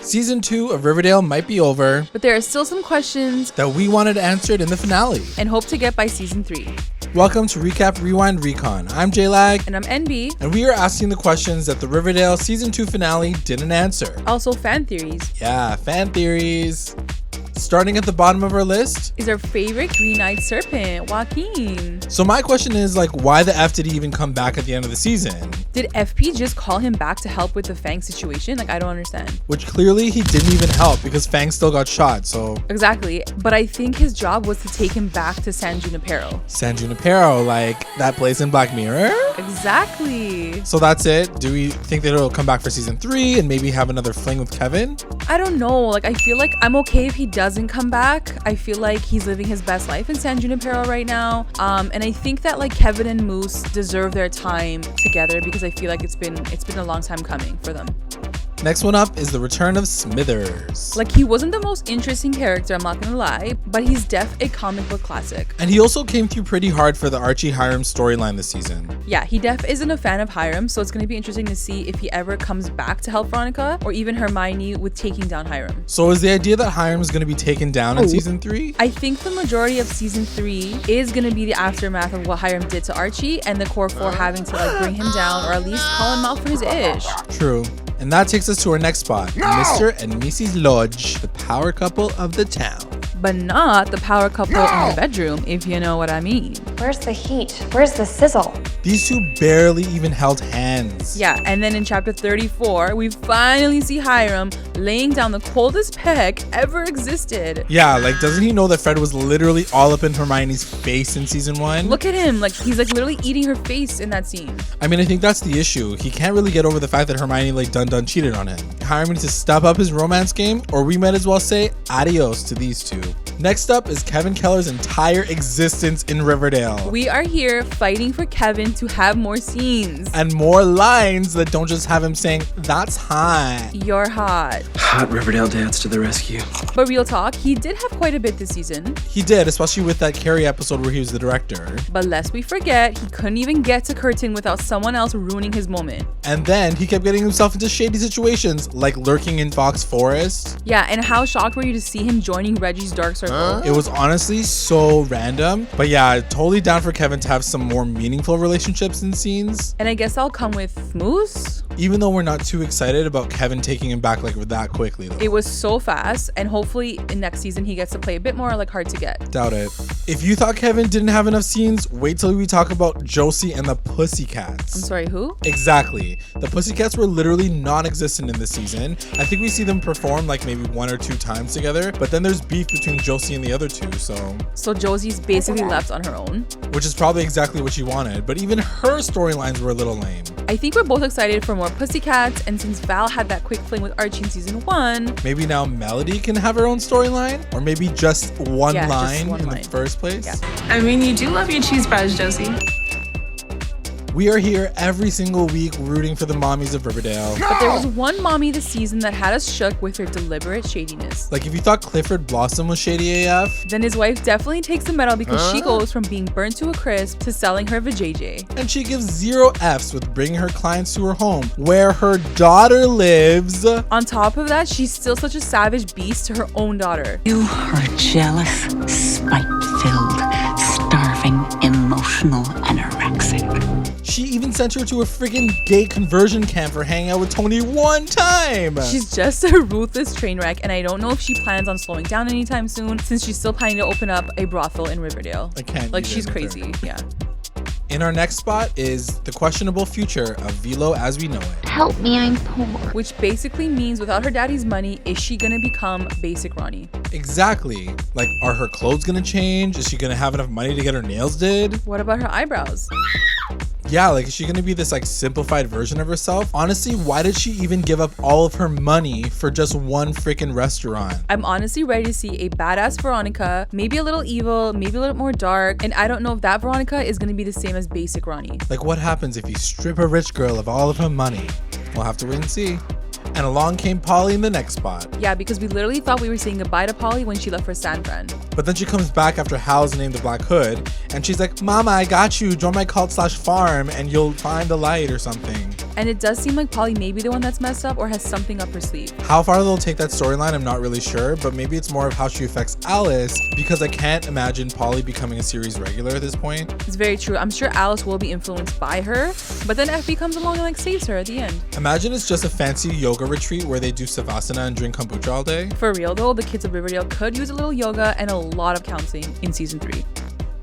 Season 2 of Riverdale might be over, but there are still some questions that we wanted answered in the finale and hope to get by season 3. Welcome to Recap Rewind Recon. I'm JLAG. And I'm NB. And we are asking the questions that the Riverdale Season 2 finale didn't answer. Also fan theories. Yeah, fan theories. Starting at the bottom of our list is our favorite green-eyed serpent, Joaquin. So my question is, like, why the F did he even come back at the end of the season? Did FP just call him back to help with the Fang situation? Like, I don't understand. Which clearly he didn't even help because Fang still got shot, so... Exactly. But I think his job was to take him back to San Junipero. San Junipero, like that place in Black Mirror? Exactly. So that's it? Do we think that it'll come back for season 3 and maybe have another fling with Kevin? I don't know. Like, I feel like I'm okay if he doesn't come back. I feel like he's living his best life in San Junipero right now. And I think that like Kevin and Moose deserve their time together because I feel like it's been a long time coming for them. Next one up is the return of Smithers. Like, he wasn't the most interesting character, I'm not gonna lie, but he's def a comic book classic. And he also came through pretty hard for the Archie Hiram storyline this season. Yeah, he def isn't a fan of Hiram, so it's gonna be interesting to see if he ever comes back to help Veronica or even Hermione with taking down Hiram. So is the idea that Hiram is gonna be taken down in season 3? I think the majority of season 3 is gonna be the aftermath of what Hiram did to Archie and the core 4 having to like bring him down or at least call him out for his ish. True. And that takes us to our next spot, Mr. and Mrs. Lodge, the power couple of the town. But not the power couple in the bedroom, if you know what I mean. Where's the heat? Where's the sizzle? These two barely even held hands. Yeah, and then in chapter 34, we finally see Hiram laying down the coldest peck ever existed. Yeah, like, doesn't he know that Fred was literally all up in Hermione's face in season 1? Look at him, like he's like literally eating her face in that scene. I mean, I think that's the issue. He can't really get over the fact that Hermione like done cheated on him. Hiram needs to step up his romance game, or we might as well say adios to these two. Next up is Kevin Keller's entire existence in Riverdale. We are here fighting for Kevin to have more scenes. And more lines that don't just have him saying, "That's hot." You're hot. Hot Riverdale dads to the rescue. But real talk, he did have quite a bit this season. He did, especially with that Carrie episode where he was the director. But lest we forget, he couldn't even get to Curtin without someone else ruining his moment. And then he kept getting himself into shady situations, like lurking in Fox Forest. Yeah, and how shocked were you to see him joining Reggie's Dark Circle? It was honestly so random. But yeah, totally down for Kevin to have some more meaningful relationships and scenes. And I guess I'll come with Moose. Even though we're not too excited about Kevin taking him back like that quickly though. It was so fast, and hopefully in next season he gets to play a bit more like hard to get. Doubt it. If you thought Kevin didn't have enough scenes, wait till we talk about Josie and the Pussycats. I'm sorry, who? Exactly. The Pussycats were literally non-existent in this season. I think we see them perform like maybe 1 or 2 times together, but then there's beef between Josie and the other two, so Josie's basically left on her own. Which is probably exactly what she wanted, but even her storylines were a little lame. I think we're both excited for more Pussycats, and since Val had that quick fling with Archie in season 1, maybe now Melody can have her own storyline, or maybe just one line in the first place. Yeah. I mean, you do love your cheese fries, Josie. We are here every single week rooting for the mommies of Riverdale. But there was one mommy this season that had us shook with her deliberate shadiness. Like, if you thought Clifford Blossom was shady AF, then his wife definitely takes the medal because she goes from being burnt to a crisp to selling her vajayjay. And she gives 0 Fs with bringing her clients to her home, where her daughter lives. On top of that, she's still such a savage beast to her own daughter. You are a jealous, spite-filled, starving, emotional anorexic. She even sent her to a freaking gay conversion camp for hanging out with Tony 1 time. She's just a ruthless train wreck, and I don't know if she plans on slowing down anytime soon since she's still planning to open up a brothel in Riverdale. I can't. Like, she's crazy. Yeah. In our next spot is the questionable future of Velo as we know it. Help me, I'm poor. Which basically means without her daddy's money, is she gonna become basic Ronnie? Exactly. Like, are her clothes gonna change? Is she gonna have enough money to get her nails did? What about her eyebrows? Yeah, like, is she gonna be this like simplified version of herself? Honestly, why did she even give up all of her money for just one freaking restaurant? I'm honestly ready to see a badass Veronica, maybe a little evil, maybe a little more dark, and I don't know if that Veronica is gonna be the same as basic Ronnie. Like, what happens if you strip a rich girl of all of her money? We'll have to wait and see. And along came Polly in the next spot. Yeah, because we literally thought we were saying goodbye to Polly when she left for San Fran. But then she comes back after Hal's named the Black Hood, and she's like, "Mama, I got you. Join my cult/farm and you'll find the light," or something. And it does seem like Polly may be the one that's messed up or has something up her sleeve. How far they'll take that storyline, I'm not really sure, but maybe it's more of how she affects Alice, because I can't imagine Polly becoming a series regular at this point. It's very true. I'm sure Alice will be influenced by her, but then FB comes along and like saves her at the end. Imagine it's just a fancy yoga retreat where they do savasana and drink kombucha all day. For real though, the kids of Riverdale could use a little yoga and a lot of counseling in season 3.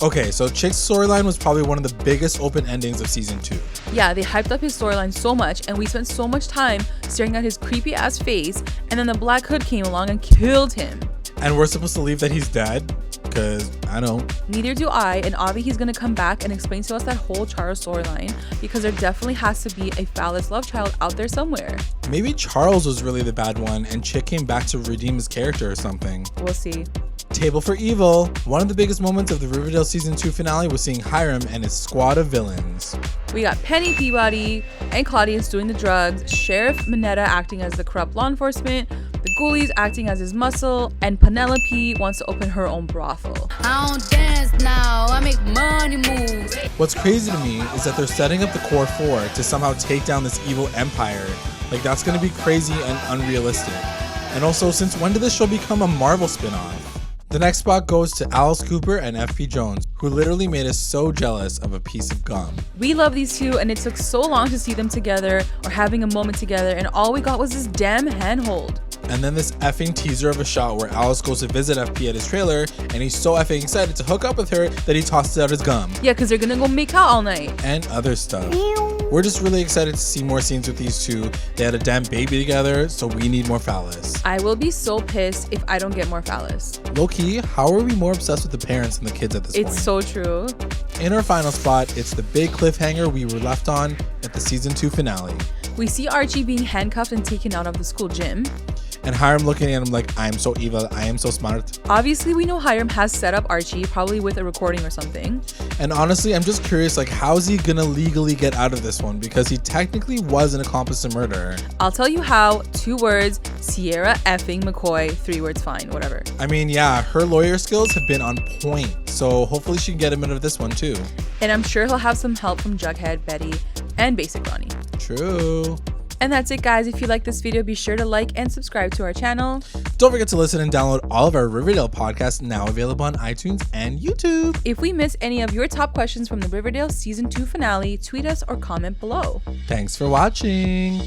Okay, so Chic's storyline was probably one of the biggest open endings of season 2. Yeah, they hyped up his storyline so much and we spent so much time staring at his creepy ass face, and then the Black Hood came along and killed him. And we're supposed to believe that he's dead? Because I don't. Neither do I, and Avi, he's gonna come back and explain to us that whole Charles storyline, because there definitely has to be a phallus love child out there somewhere. Maybe Charles was really the bad one and Chic came back to redeem his character or something. We'll see. Table for Evil. One of the biggest moments of the Riverdale season 2 finale was seeing Hiram and his squad of villains. We got Penny Peabody and Claudius doing the drugs, Sheriff Minetta acting as the corrupt law enforcement, the Ghoulies acting as his muscle, and Penelope wants to open her own brothel. I don't dance now, I make money move. What's crazy to me is that they're setting up the core 4 to somehow take down this evil empire. Like, that's gonna be crazy and unrealistic. And also, since when did this show become a Marvel spin-off? The next spot goes to Alice Cooper and FP Jones, who literally made us so jealous of a piece of gum. We love these two, and it took so long to see them together or having a moment together, and all we got was this damn handhold. And then this effing teaser of a shot where Alice goes to visit FP at his trailer, and he's so effing excited to hook up with her that he tosses out his gum. Yeah, because they're gonna go make out all night. And other stuff. We're just really excited to see more scenes with these two. They had a damn baby together, so we need more phallus. I will be so pissed if I don't get more phallus. Low-key, how are we more obsessed with the parents than the kids at this point? It's so true. In our final spot, it's the big cliffhanger we were left on at the season 2 finale. We see Archie being handcuffed and taken out of the school gym. And Hiram looking at him like, I am so evil, I am so smart. Obviously, we know Hiram has set up Archie, probably with a recording or something. And honestly, I'm just curious, like, how's he gonna legally get out of this one? Because he technically was an accomplice to murder. I'll tell you how. 2 words, Tiera effing McCoy. 3 words, fine, whatever. I mean, yeah, her lawyer skills have been on point. So hopefully she can get him out of this one too. And I'm sure he'll have some help from Jughead, Betty, and Basic Ronnie. True. And that's it, guys. If you like this video, be sure to like and subscribe to our channel. Don't forget to listen and download all of our Riverdale podcasts, now available on iTunes and YouTube. If we missed any of your top questions from the Riverdale Season 2 finale, tweet us or comment below. Thanks for watching.